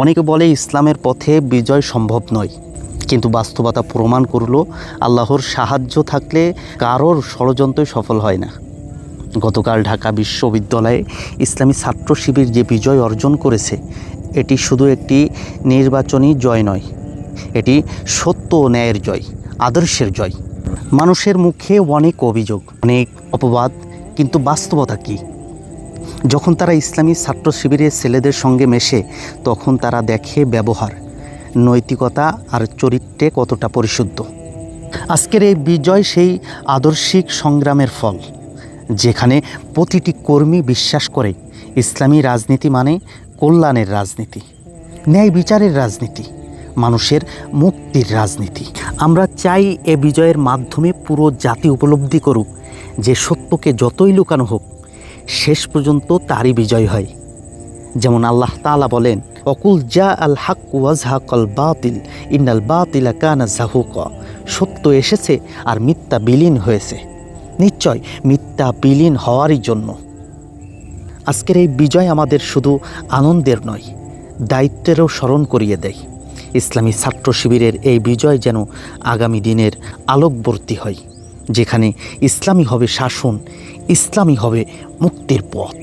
অনেকে বলে ইসলামের পথে বিজয় সম্ভব নয়, কিন্তু বাস্তবতা প্রমাণ করল আল্লাহর সাহায্য থাকলে কারোর ষড়যন্ত্রই সফল হয় না। গতকাল ঢাকা বিশ্ববিদ্যালয়ে ইসলামী ছাত্র শিবির যে বিজয় অর্জন করেছে, এটি শুধু একটি নির্বাচনী জয় নয়, এটি সত্য ও ন্যায়ের জয়, আদর্শের জয়। মানুষের মুখে অনেক অভিযোগ, অনেক অপবাদ, কিন্তু বাস্তবতা কী? যখন তারা ইসলামী ছাত্র শিবিরের ছেলেদের সঙ্গে মেশে, তখন তারা দেখে ব্যবহার, নৈতিকতা আর চরিত্রে কতটা পরিশুদ্ধ। আজকের এই বিজয় সেই আদর্শিক সংগ্রামের ফল, যেখানে প্রতিটি কর্মী বিশ্বাস করে ইসলামী রাজনীতি মানে কল্যাণের রাজনীতি, ন্যায় বিচারের রাজনীতি, মানুষের মুক্তির রাজনীতি। আমরা চাই এ বিজয়ের মাধ্যমে পুরো জাতি উপলব্ধি করুক যে সত্যকে যতই লুকানো হোক, শেষ পর্যন্ত তারই বিজয় হয়। যেমন আল্লাহ তাআলা বলেন, অকুল জা আল হাক ওয়াজহাকাল বাতিল ইন্নাল বাতিলা কানা যাহুকা। সত্য এসেছে আর মিথ্যা বিলীন হয়েছে, নিশ্চয় মিথ্যা বিলীন হওয়ারই জন্য। আজকের এই বিজয় আমাদের শুধু আনন্দের নয়, দায়িত্বেরও স্মরণ করিয়ে দেয়। ইসলামী ছাত্র শিবিরের এই বিজয় যেন আগামী দিনের আলোকবর্তী হয়, যেখানে ইসলামী হবে শাসন, ইসলামী হবে মুক্তির পথ।